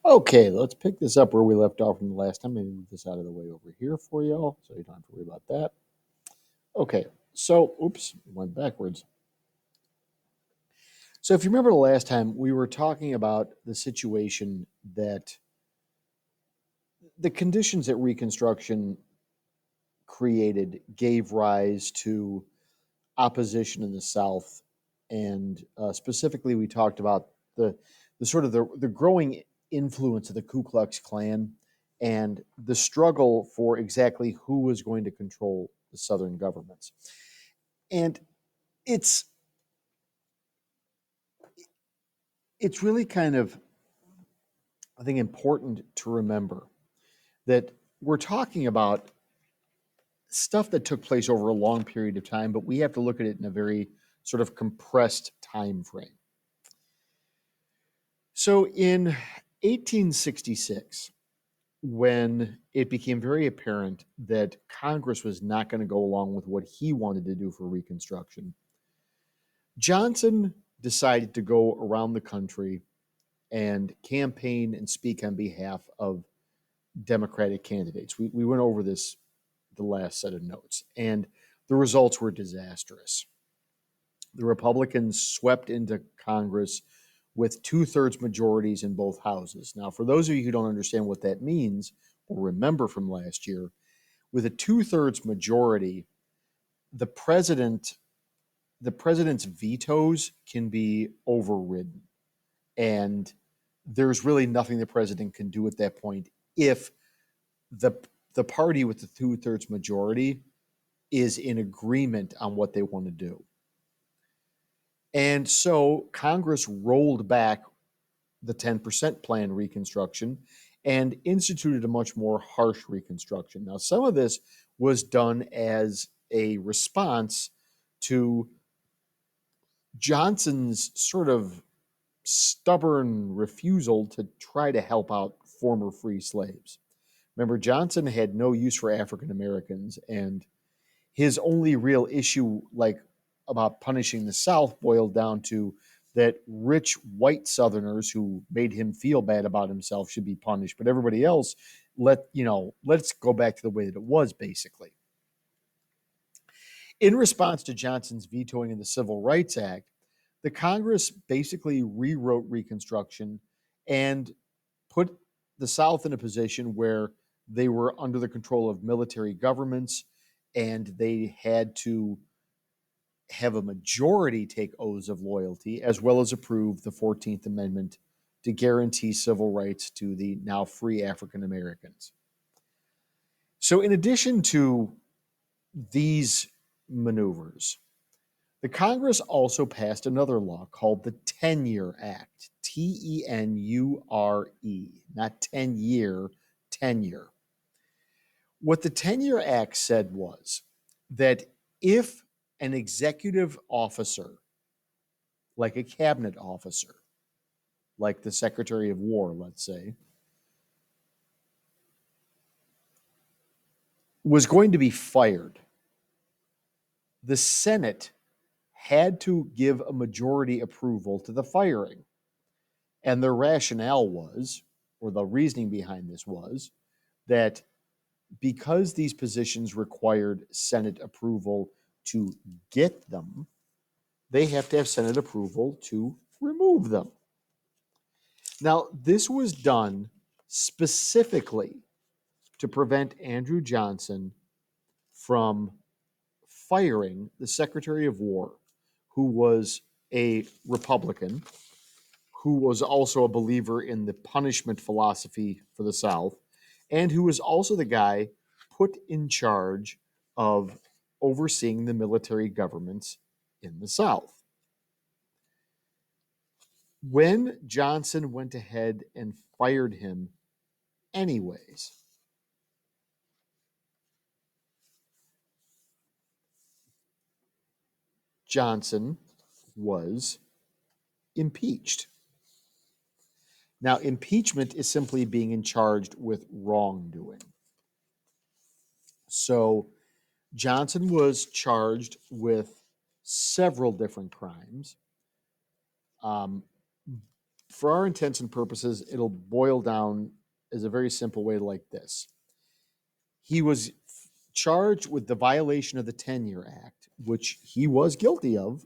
Okay, let's pick this up where we left off from the last time. Maybe move this out of the way over here for y'all so you don't have to worry about that. Okay, so, oops, went backwards. So, if you remember the last time, we were talking about the situation that the conditions that Reconstruction created gave rise to opposition in the South. And specifically, we talked about the sort of the growing influence of the Ku Klux Klan and the struggle for exactly who was going to control the Southern governments. And it's it's really kind of, I think, important to remember that we're talking about stuff that took place over a long period of time, but we have to look at it in a very sort of compressed time frame. So in 1866, when it became very apparent that Congress was not going to go along with what he wanted to do for Reconstruction, Johnson decided to go around the country and campaign and speak on behalf of Democratic candidates. We went over this the last set of notes, and the results were disastrous. The Republicans swept into Congress with two-thirds majorities in both houses. Now, for those of you who don't understand what that means or remember from last year, with a two-thirds majority, the president the president's vetoes can be overridden. And there's really nothing the president can do at that point if the the party with the two-thirds majority is in agreement on what they want to do. And so Congress rolled back the 10% plan reconstruction and instituted a much more harsh reconstruction. Now, some of this was done as a response to Johnson's sort of stubborn refusal to try to help out former free slaves. Remember, Johnson had no use for African Americans, and his only real issue, like about punishing the South, boiled down to that rich white Southerners who made him feel bad about himself should be punished, but everybody else, let's go back to the way that it was, basically. In response to Johnson's vetoing of the Civil Rights Act, the Congress basically rewrote Reconstruction and put the South in a position where they were under the control of military governments and they had to have a majority take oaths of loyalty as well as approve the 14th Amendment to guarantee civil rights to the now free African Americans. So, in addition to these maneuvers, the Congress also passed another law called the Tenure Act, Tenure, not 10-year, tenure. What the Tenure Act said was that if an executive officer, like a cabinet officer, like the Secretary of War, let's say, was going to be fired, the Senate had to give a majority approval to the firing. And their rationale was, or the reasoning behind this was, that because these positions required Senate approval to get them, they have to have Senate approval to remove them. Now, this was done specifically to prevent Andrew Johnson from firing the Secretary of War, who was a Republican, who was also a believer in the punishment philosophy for the South, and who was also the guy put in charge of overseeing the military governments in the South. When Johnson went ahead and fired him anyways, Johnson was impeached. Now, impeachment is simply being charged with wrongdoing. So, Johnson was charged with several different crimes. Um, For our intents and purposes, it'll boil down as a very simple way like this. He was charged with the violation of the Tenure Act, which he was guilty of,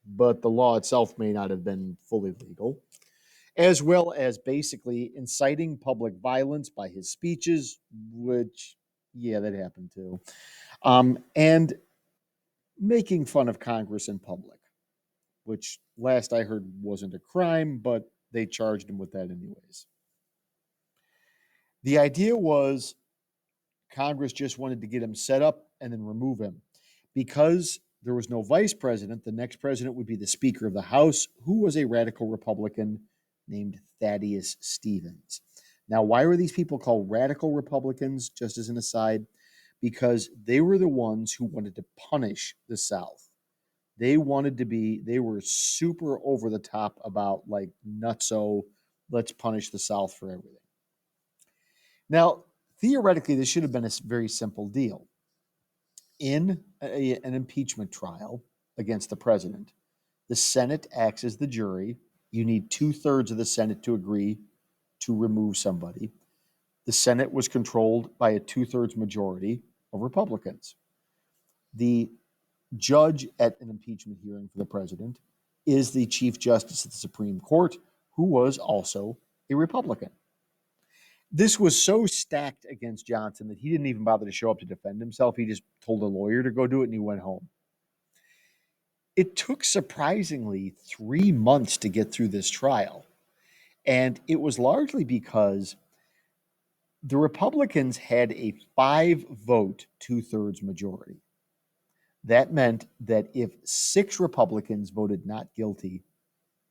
but the law itself may not have been fully legal, as well as basically inciting public violence by his speeches, which, yeah, that happened too, and making fun of Congress in public, which last I heard wasn't a crime, but they charged him with that anyways. The idea was Congress just wanted to get him set up and then remove him. Because there was no vice president, the next president would be the Speaker of the House, who was a radical Republican named Thaddeus Stevens. Now, why were these people called radical Republicans, just as an aside? Because they were the ones who wanted to punish the South. They were super over the top about like nutso, let's punish the South for everything. Now, theoretically, this should have been a very simple deal. In an impeachment trial against the president, the Senate acts as the jury. You need 2/3 of the Senate to agree to remove somebody. The Senate was controlled by a 2/3 majority of Republicans. The judge at an impeachment hearing for the president is the Chief Justice of the Supreme Court, who was also a Republican. This was so stacked against Johnson that he didn't even bother to show up to defend himself. He just told a lawyer to go do it and he went home. It took surprisingly 3 months to get through this trial. And it was largely because the Republicans had a 5-vote 2/3 majority. That meant that if 6 Republicans voted not guilty,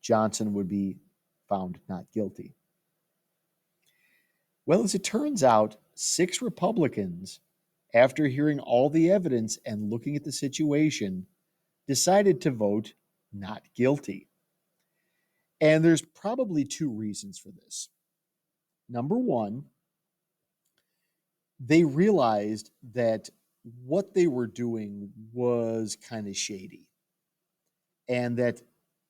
Johnson would be found not guilty. Well, as it turns out, 6 Republicans, after hearing all the evidence and looking at the situation, decided to vote not guilty. And there's probably 2 reasons for this. Number one, they realized that what they were doing was kind of shady and that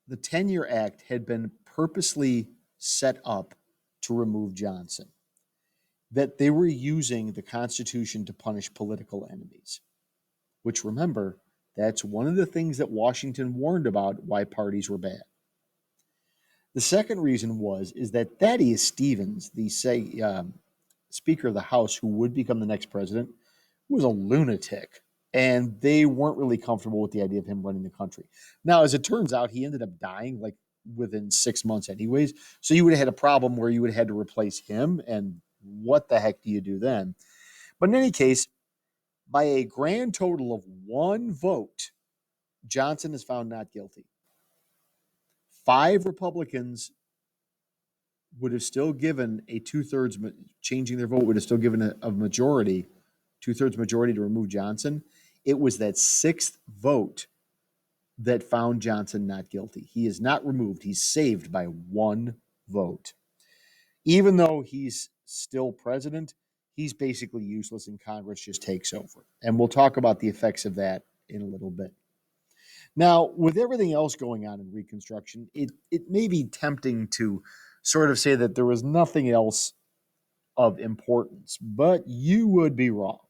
the Tenure Act had been purposely set up to remove Johnson, that they were using the Constitution to punish political enemies, which, remember, that's one of the things that Washington warned about why parties were bad. The second reason is that Thaddeus Stevens, the Speaker of the House, who would become the next president, was a lunatic, and they weren't really comfortable with the idea of him running the country. Now, as it turns out, he ended up dying like within 6 months anyways, so you would have had a problem where you would have had to replace him, and what the heck do you do then? But in any case, by a grand total of 1 vote, Johnson is found not guilty. 5 Republicans would have still given a 2/3, changing their vote would have still given a majority, 2/3 majority to remove Johnson. It was that 6th vote that found Johnson not guilty. He is not removed. He's saved by 1 vote. Even though he's still president, he's basically useless and Congress just takes over. And we'll talk about the effects of that in a little bit. Now, with everything else going on in Reconstruction, it may be tempting to sort of say that there was nothing else of importance, but you would be wrong.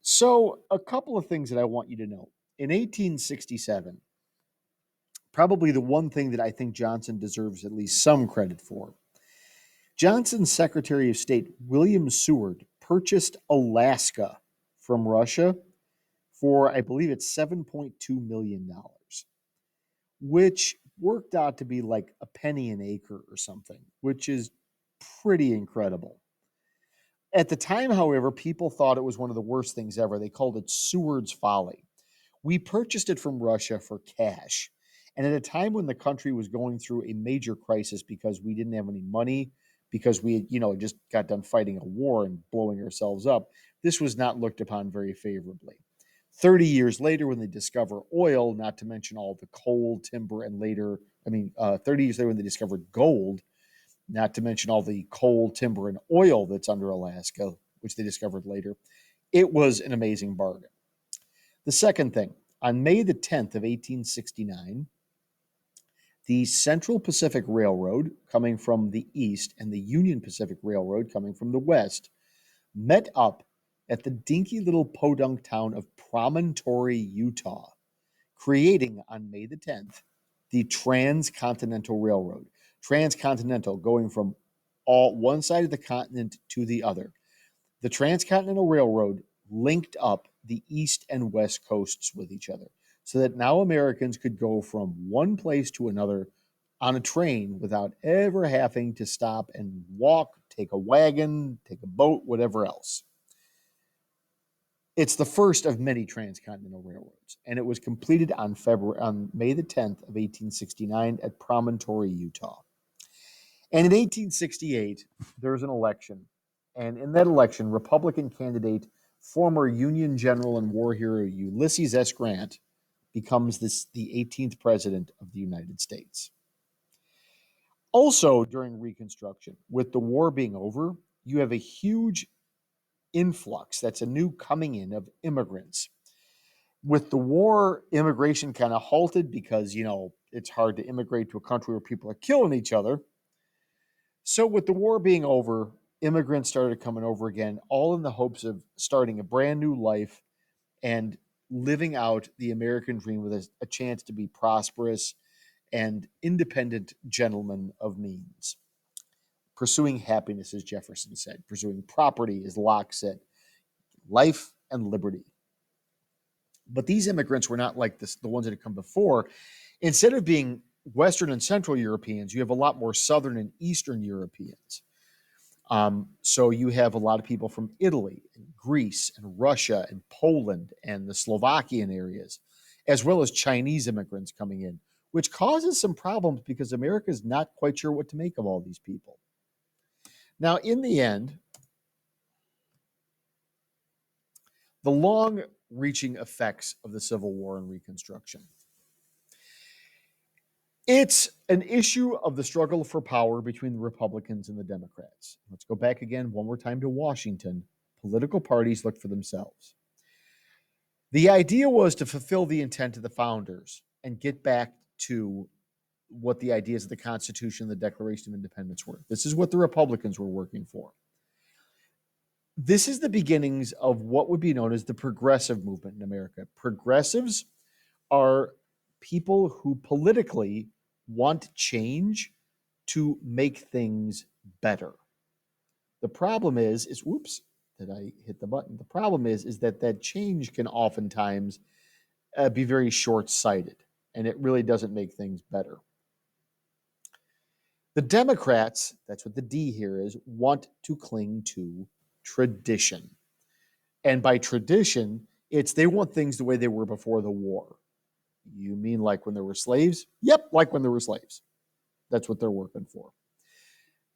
So, a couple of things that I want you to know. In 1867, probably the one thing that I think Johnson deserves at least some credit for, Johnson's Secretary of State, William Seward, purchased Alaska from Russia for, I believe it's $7.2 million, which worked out to be like a penny an acre or something, which is pretty incredible. At the time, however, people thought it was one of the worst things ever. They called it Seward's Folly. We purchased it from Russia for cash. And at a time when the country was going through a major crisis because we didn't have any money, because we had, just got done fighting a war and blowing ourselves up, this was not looked upon very favorably. 30 years later, when they discover oil, not to mention all the coal, timber, and 30 years later when they discovered gold, not to mention all the coal, timber, and oil that's under Alaska, which they discovered later, it was an amazing bargain. The second thing, on May the 10th of 1869, the Central Pacific Railroad, coming from the east, and the Union Pacific Railroad, coming from the west, met up at the dinky little podunk town of Promontory, Utah, creating on May the 10th the Transcontinental Railroad. Transcontinental, going from one side of the continent to the other. The Transcontinental Railroad linked up the east and west coasts with each other so that now Americans could go from one place to another on a train without ever having to stop and walk, take a wagon, take a boat, whatever else. It's the first of many transcontinental railroads, and it was completed on May the 10th of 1869 at Promontory, Utah. And in 1868, there was an election, and in that election, Republican candidate, former Union general and war hero Ulysses S. Grant, becomes the 18th president of the United States. Also, during Reconstruction, with the war being over, you have a huge influx, that's a new coming in of immigrants. With the war, immigration kind of halted because, it's hard to immigrate to a country where people are killing each other. So with the war being over, immigrants started coming over again, all in the hopes of starting a brand new life and living out the American dream with a chance to be prosperous and independent gentlemen of means. Pursuing happiness, as Jefferson said, pursuing property, as Locke said, life and liberty. But these immigrants were not like the ones that had come before. Instead of being Western and Central Europeans, you have a lot more Southern and Eastern Europeans. So you have a lot of people from Italy and Greece and Russia and Poland and the Slovakian areas, as well as Chinese immigrants coming in, which causes some problems because America is not quite sure what to make of all these people. Now, in the end, the long-reaching effects of the Civil War and Reconstruction. It's an issue of the struggle for power between the Republicans and the Democrats. Let's go back again one more time to Washington. Political parties look for themselves. The idea was to fulfill the intent of the founders and get back to what the ideas of the Constitution and the Declaration of Independence were. This is what the Republicans were working for. This is the beginnings of what would be known as the progressive movement in America. Progressives are people who politically want change to make things better. The problem is whoops, did I hit the button? The problem is that change can oftentimes be very short-sighted, and it really doesn't make things better. The Democrats, that's what the D here is, want to cling to tradition. And by tradition, it's they want things the way they were before the war. You mean like when there were slaves? Yep, like when there were slaves. That's what they're working for.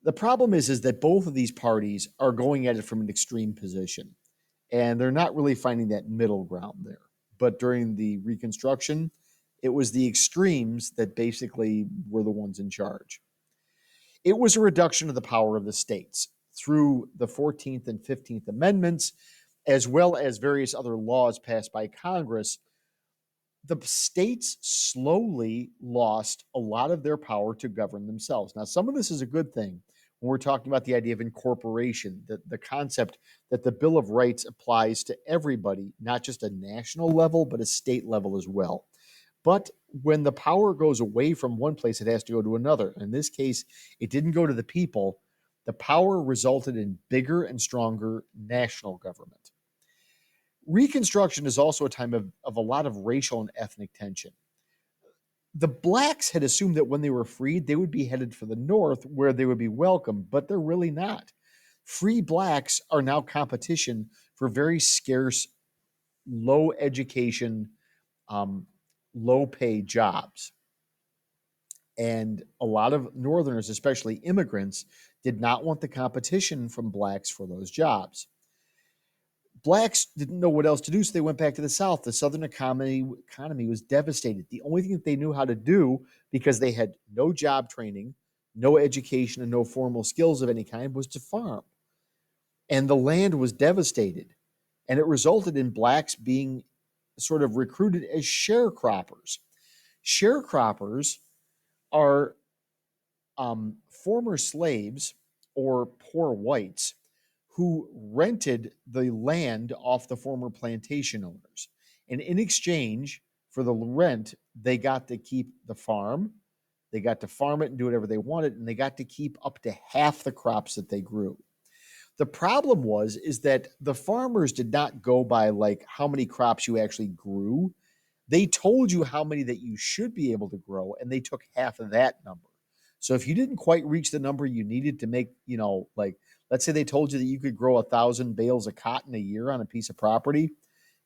The problem is that both of these parties are going at it from an extreme position, and they're not really finding that middle ground there. But during the Reconstruction, it was the extremes that basically were the ones in charge. It was a reduction of the power of the states through the 14th and 15th Amendments, as well as various other laws passed by Congress. The states slowly lost a lot of their power to govern themselves. Now, some of this is a good thing when we're talking about the idea of incorporation, the concept that the Bill of Rights applies to everybody, not just a national level, but a state level as well. But when the power goes away from one place, it has to go to another. In this case, it didn't go to the people. The power resulted in bigger and stronger national government. Reconstruction is also a time of a lot of racial and ethnic tension. The blacks had assumed that when they were freed, they would be headed for the North where they would be welcome, but they're really not. Free blacks are now competition for very scarce, low education, low pay jobs. And a lot of Northerners, especially immigrants, did not want the competition from blacks for those jobs. Blacks didn't know what else to do, so they went back to the South. The Southern economy was devastated. The only thing that they knew how to do, because they had no job training, no education, and no formal skills of any kind, was to farm. And the land was devastated. And it resulted in blacks being sort of recruited as sharecroppers. Sharecroppers are former slaves or poor whites who rented the land off the former plantation owners. And in exchange for the rent, they got to keep the farm, they got to farm it and do whatever they wanted, and they got to keep up to half the crops that they grew. The problem was is that the farmers did not go by like how many crops you actually grew. They told you how many that you should be able to grow, and they took half of that number. So if you didn't quite reach the number you needed to make, like let's say they told you that you could grow 1,000 bales of cotton a year on a piece of property,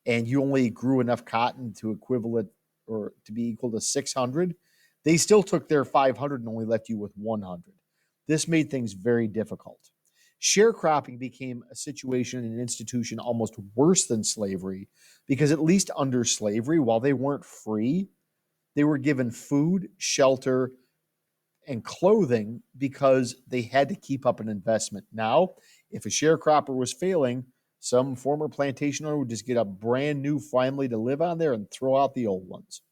and you only grew enough cotton to equivalent or to be equal to 600, they still took their 500 and only left you with 100. This made things very difficult. Sharecropping became a situation and an institution almost worse than slavery because, at least under slavery, while they weren't free, they were given food, shelter, and clothing because they had to keep up an investment. Now, if a sharecropper was failing, some former plantation owner would just get a brand new family to live on there and throw out the old ones.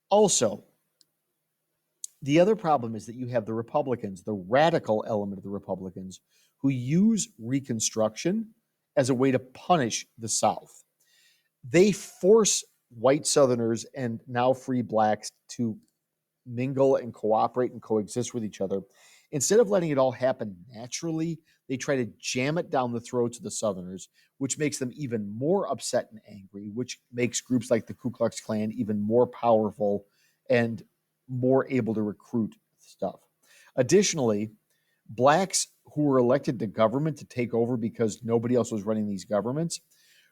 Also, the other problem is that you have the Republicans, the radical element of the Republicans, who use Reconstruction as a way to punish the South. They force white Southerners and now free blacks to mingle and cooperate and coexist with each other. Instead of letting it all happen naturally, they try to jam it down the throats of the Southerners, which makes them even more upset and angry, which makes groups like the Ku Klux Klan even more powerful and more able to recruit stuff. Additionally, blacks who were elected to government to take over because nobody else was running these governments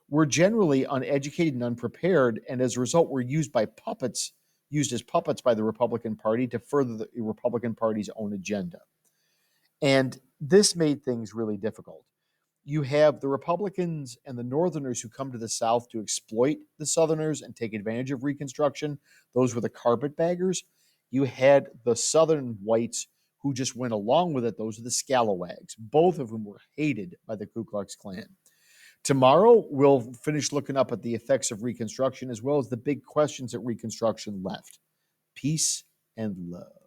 were generally uneducated and unprepared, and as a result were used as puppets by the Republican Party to further the Republican Party's own agenda. And this made things really difficult. You have the Republicans and the Northerners who come to the South to exploit the Southerners and take advantage of Reconstruction. Those were the carpetbaggers. You had the Southern whites who just went along with it. Those are the scalawags, both of whom were hated by the Ku Klux Klan. Tomorrow, we'll finish looking up at the effects of Reconstruction as well as the big questions that Reconstruction left. Peace and love.